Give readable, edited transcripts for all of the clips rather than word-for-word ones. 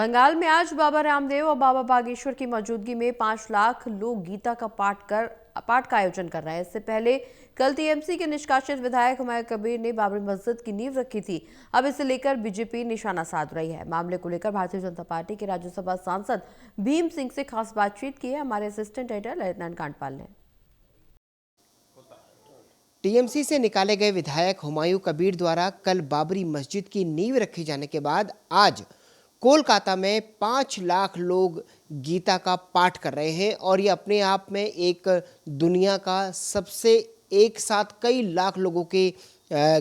बंगाल में आज बाबा रामदेव और बाबा बागेश्वर की मौजूदगी में 5 लाख लोग गीता का पाठ का आयोजन कर रहे हैं। इससे पहले कल टीएमसी के निष्कासित विधायक हुमायूं कबीर ने बाबरी मस्जिद की नींव रखी थी। अब इसे लेकर बीजेपी निशाना साध रही है। मामले को लेकर भारतीय जनता पार्टी के राज्यसभा सांसद भीम सिंह से खास बातचीत की है हमारे असिस्टेंट एडिटर ललित नारायण कांडपाल ने। टीएमसी से निकाले गए विधायक हुमायूं कबीर द्वारा कल बाबरी मस्जिद की नींव रखी जाने के बाद आज कोलकाता में 5 लाख लोग गीता का पाठ कर रहे हैं और ये अपने आप में एक दुनिया का सबसे एक साथ कई लाख लोगों के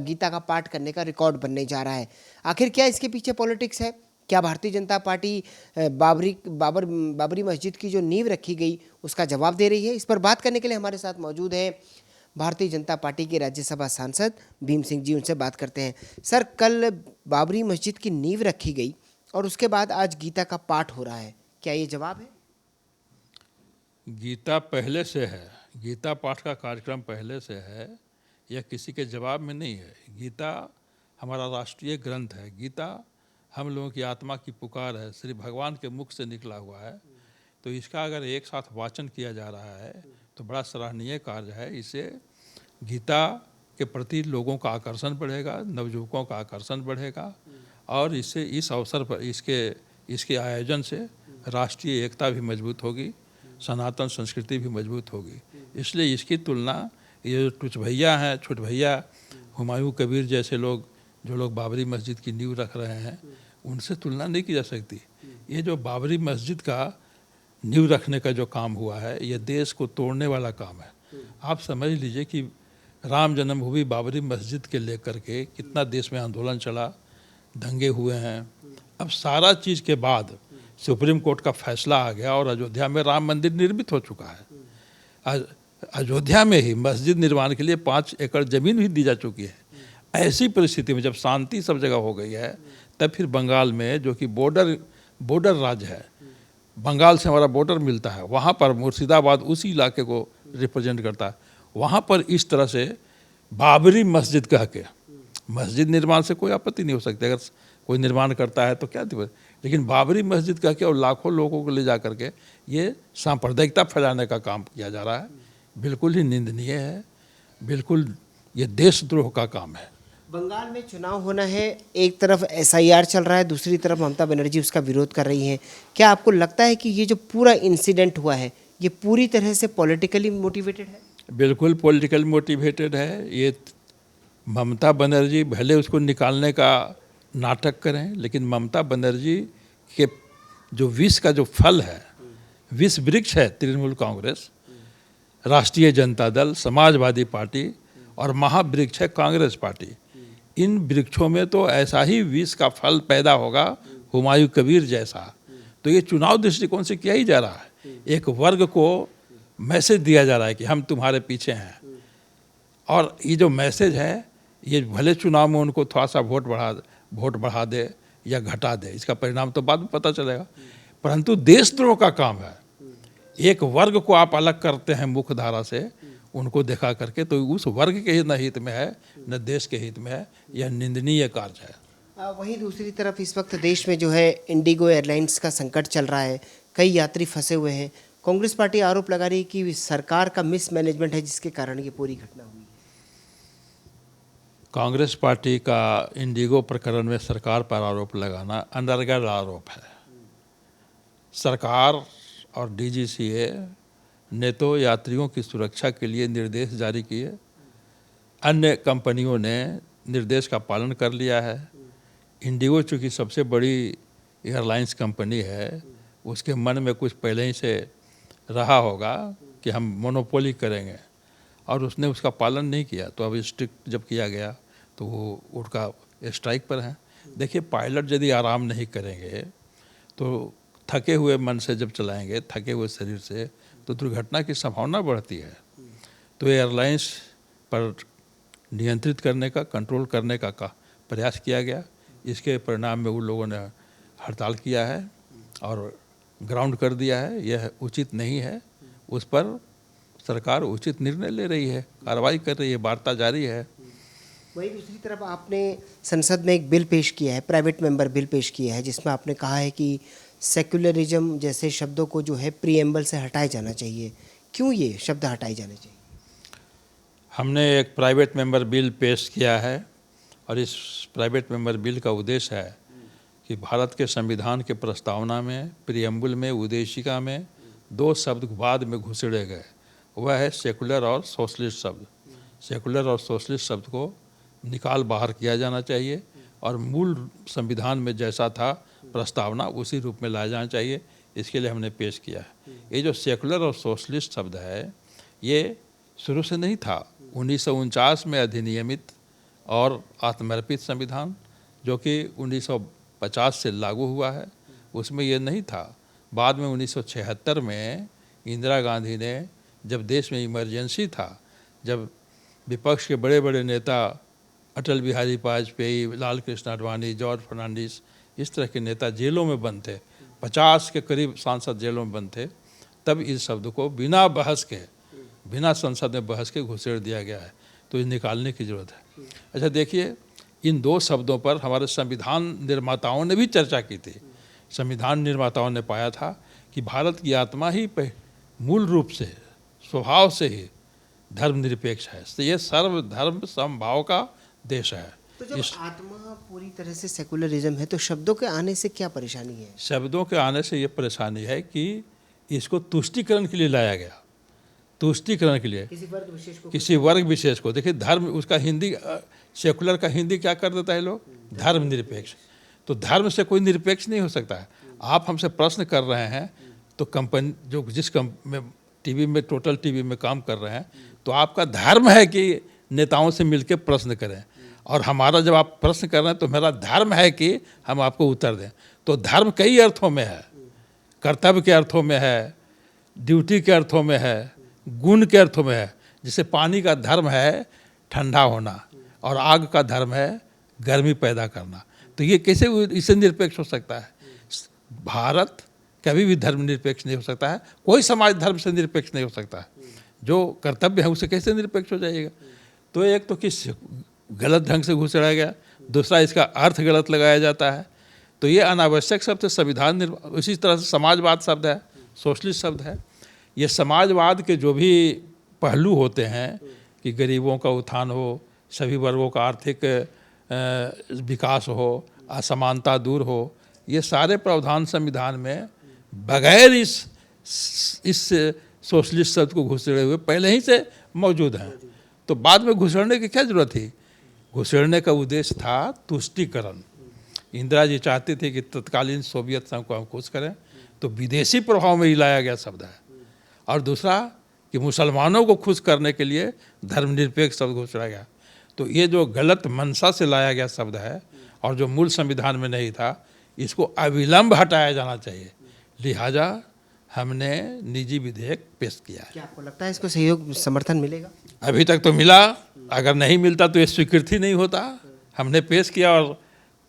गीता का पाठ करने का रिकॉर्ड बनने जा रहा है। आखिर क्या इसके पीछे पॉलिटिक्स है? क्या भारतीय जनता पार्टी बाबरी मस्जिद की जो नींव रखी गई उसका जवाब दे रही है? इस पर बात करने के लिए हमारे साथ मौजूद हैं भारतीय जनता पार्टी के राज्यसभा सांसद भीम सिंह जी। उनसे बात करते हैं। सर, कल बाबरी मस्जिद की नींव रखी गई और उसके बाद आज गीता का पाठ हो रहा है, क्या ये जवाब है? गीता पहले से है, गीता पाठ का कार्यक्रम पहले से है, यह किसी के जवाब में नहीं है। गीता हमारा राष्ट्रीय ग्रंथ है। गीता हम लोगों की आत्मा की पुकार है, श्री भगवान के मुख से निकला हुआ है। तो इसका अगर एक साथ वाचन किया जा रहा है तो बड़ा सराहनीय कार्य है। इससे गीता के प्रति लोगों का आकर्षण बढ़ेगा, नवयुवकों का आकर्षण बढ़ेगा और इससे इस अवसर पर इसके आयोजन से राष्ट्रीय एकता भी मजबूत होगी, सनातन संस्कृति भी मजबूत होगी। इसलिए इसकी तुलना ये टुच भैया हैं, छुट भैया हुमायूं कबीर जैसे लोग जो लोग बाबरी मस्जिद की नींव रख रहे हैं उनसे तुलना नहीं की जा सकती। ये जो बाबरी मस्जिद का नींव रखने का जो काम हुआ है ये देश को तोड़ने वाला काम है। आप समझ लीजिए कि राम जन्मभूमि बाबरी मस्जिद के लेकर के कितना देश में आंदोलन चला, दंगे हुए हैं। अब सारा चीज़ के बाद सुप्रीम कोर्ट का फैसला आ गया और अयोध्या में राम मंदिर निर्मित हो चुका है। अयोध्या में ही मस्जिद निर्माण के लिए 5 एकड़ ज़मीन भी दी जा चुकी है। ऐसी परिस्थिति में जब शांति सब जगह हो गई है तब फिर बंगाल में जो कि बॉर्डर राज्य है, बंगाल से हमारा बॉर्डर मिलता है, वहाँ पर मुर्शिदाबाद उसी इलाके को रिप्रेजेंट करता है। वहाँ पर इस तरह से बाबरी मस्जिद कह के मस्जिद निर्माण से कोई आपत्ति नहीं हो सकती, अगर कोई निर्माण करता है तो क्या दिक्कत, लेकिन बाबरी मस्जिद कह के और लाखों लोगों को ले जा करके ये सांप्रदायिकता फैलाने का काम किया जा रहा है। बिल्कुल ही निंदनीय है, बिल्कुल ये देशद्रोह का काम है। बंगाल में चुनाव होना है, एक तरफ एसआईआर चल रहा है, दूसरी तरफ ममता बनर्जी उसका विरोध कर रही हैं। क्या आपको लगता है कि ये जो पूरा इंसिडेंट हुआ है ये पूरी तरह से पॉलिटिकली मोटिवेटेड है? बिल्कुल पॉलिटिकल मोटिवेटेड है। ये ममता बनर्जी भले उसको निकालने का नाटक करें, लेकिन ममता बनर्जी के जो विष का जो फल है, विष वृक्ष है तृणमूल कांग्रेस, राष्ट्रीय जनता दल, समाजवादी पार्टी और महावृक्ष है कांग्रेस पार्टी। इन वृक्षों में तो ऐसा ही विष का फल पैदा होगा हुमायूं कबीर जैसा। तो ये चुनाव दृष्टिकोण से किया ही जा रहा है। एक वर्ग को मैसेज दिया जा रहा है कि हम तुम्हारे पीछे हैं, और ये जो मैसेज है ये भले चुनाव में उनको थोड़ा सा वोट बढ़ा दे या घटा दे, इसका परिणाम तो बाद में पता चलेगा, परंतु देशद्रोह का काम है। एक वर्ग को आप अलग करते हैं मुख्य धारा से, उनको देखा करके, तो उस वर्ग के ही न हित में है न देश के हित में है। यह निंदनीय कार्य है। वहीं दूसरी तरफ इस वक्त देश में जो है इंडिगो एयरलाइंस का संकट चल रहा है, कई यात्री फंसे हुए हैं। कांग्रेस पार्टी आरोप लगा रही है कि सरकार का मिसमैनेजमेंट है जिसके कारण ये पूरी घटना हुई। कांग्रेस पार्टी का इंडिगो प्रकरण में सरकार पर आरोप लगाना अनर्गल आरोप है। सरकार और डीजीसीए ने तो यात्रियों की सुरक्षा के लिए निर्देश जारी किए, अन्य कंपनियों ने निर्देश का पालन कर लिया है। इंडिगो चूँकि सबसे बड़ी एयरलाइंस कंपनी है, उसके मन में कुछ पहले ही से रहा होगा कि हम मोनोपोली करेंगे, और उसने उसका पालन नहीं किया। तो अब स्ट्रिक्ट जब किया गया तो वो उनका स्ट्राइक पर है। देखिए, पायलट यदि आराम नहीं करेंगे तो थके हुए मन से जब चलाएंगे, थके हुए शरीर से, तो दुर्घटना की संभावना बढ़ती है। तो एयरलाइंस पर नियंत्रित करने का, कंट्रोल करने का प्रयास किया गया। इसके परिणाम में उन लोगों ने हड़ताल किया है और ग्राउंड कर दिया है। यह उचित नहीं है। उस पर सरकार उचित निर्णय ले रही है, कार्रवाई कर रही है, वार्ता जारी है। वहीं दूसरी तरफ आपने संसद में एक बिल पेश किया है, प्राइवेट मेंबर बिल पेश किया है, जिसमें आपने कहा है कि सेक्युलरिज्म जैसे शब्दों को जो है प्रीएम्बल से हटाया जाना चाहिए। क्यों ये शब्द हटाए जाने चाहिए? हमने एक प्राइवेट मेंबर बिल पेश किया है और इस प्राइवेट मेंबर बिल का उद्देश्य है कि भारत के संविधान के प्रस्तावना में, प्रीएम्बल में, उद्देशिका में 2 शब्द बाद में घुसेड़े गए। वह है सेकुलर और सोशलिस्ट शब्द। सेकुलर और सोशलिस्ट शब्द को निकाल बाहर किया जाना चाहिए और मूल संविधान में जैसा था प्रस्तावना उसी रूप में लाया जाना चाहिए। इसके लिए हमने पेश किया है। ये जो सेकुलर और सोशलिस्ट शब्द है ये शुरू से नहीं था। 1949 में अधिनियमित और आत्मर्पित संविधान जो कि 1950 से लागू हुआ है, उसमें ये नहीं था। बाद में 1976 में इंदिरा गांधी ने, जब देश में इमरजेंसी था, जब विपक्ष के बड़े बड़े नेता अटल बिहारी वाजपेयी, लाल कृष्ण आडवाणी, जॉर्ज फर्नांडिस, इस तरह के नेता जेलों में बंद थे, 50 के करीब सांसद जेलों में बंद थे, तब इस शब्द को बिना बहस के, बिना संसद में बहस के घुसेड़ दिया गया है। तो ये निकालने की ज़रूरत है। अच्छा देखिए, इन 2 शब्दों पर हमारे संविधान निर्माताओं ने भी चर्चा की थी। संविधान निर्माताओं ने पाया था कि भारत की आत्मा ही मूल रूप से, स्वभाव से ही धर्मनिरपेक्ष है। तो ये सर्वधर्म समभाव का देश है। तो जब आत्मा पूरी तरह से सेकुलरिज्म है तो शब्दों के आने से क्या परेशानी है? शब्दों के आने से ये परेशानी है कि इसको तुष्टीकरण के लिए लाया गया, तुष्टीकरण के लिए किसी वर्ग विशेष को। देखिए धर्म, उसका हिंदी, सेकुलर का हिंदी क्या कर देता है लोग, धर्मनिरपेक्ष। तो धर्म से कोई निरपेक्ष नहीं हो सकता है। आप हमसे प्रश्न कर रहे हैं तो कंपनी जो जिस में टीवी में, टोटल टीवी में काम कर रहे हैं, तो आपका धर्म है कि नेताओं से मिलकर प्रश्न करें, और हमारा जब आप प्रश्न कर रहे हैं तो मेरा धर्म है कि हम आपको उत्तर दें। तो धर्म कई अर्थों में है, कर्तव्य के अर्थों में है, ड्यूटी के अर्थों में है, गुण के अर्थों में है। जैसे पानी का धर्म है ठंडा होना और आग का धर्म है गर्मी पैदा करना। तो ये कैसे इससे निरपेक्ष हो सकता है? भारत कभी भी धर्मनिरपेक्ष नहीं हो सकता है। कोई समाज धर्म से निरपेक्ष नहीं हो सकता है। जो कर्तव्य है उसे कैसे निरपेक्ष हो जाएगा? तो एक तो किस गलत ढंग से घुसेड़ा गया, दूसरा इसका अर्थ गलत लगाया जाता है। तो ये अनावश्यक शब्द है। संविधान इसी तरह से समाजवाद शब्द है, सोशलिस्ट शब्द है। ये समाजवाद के जो भी पहलू होते हैं कि गरीबों का उत्थान हो, सभी वर्गों का आर्थिक विकास हो, असमानता दूर हो, ये सारे प्रावधान संविधान में बगैर इस सोशलिस्ट शब्द को घुसेड़े हुए पहले ही से मौजूद हैं। तो बाद में घुसेड़ने की क्या जरूरत थी? घुसेड़ने का उद्देश्य था तुष्टीकरण। इंदिरा जी चाहती थी कि तत्कालीन सोवियत संघ को हम खुश करें, तो विदेशी प्रभाव में ही लाया गया शब्द है। और दूसरा कि मुसलमानों को खुश करने के लिए धर्मनिरपेक्ष शब्द घुसेड़ा गया। तो ये जो गलत मंशा से लाया गया शब्द है और जो मूल संविधान में नहीं था, इसको अविलंब हटाया जाना चाहिए। लिहाजा हमने निजी विधेयक पेश किया है। क्या आपको लगता है इसको सहयोग समर्थन मिलेगा? अभी तक तो मिला, अगर नहीं मिलता तो ये स्वीकृति नहीं होता। हमने पेश किया और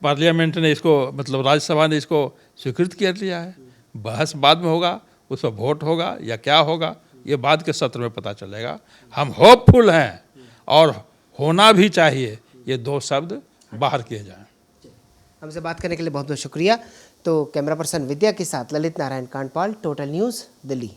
पार्लियामेंट ने इसको, मतलब राज्यसभा ने इसको स्वीकृत कर लिया है। बहस बाद में होगा, उस पर वोट होगा या क्या होगा, ये बाद के सत्र में पता चलेगा। हम होपफुल हैं और होना भी चाहिए ये 2 शब्द बाहर किए जाएं। हमसे बात करने के लिए बहुत बहुत शुक्रिया। तो कैमरा पर्सन विद्या के साथ ललित नारायण कांडपाल, टोटल न्यूज़, दिल्ली।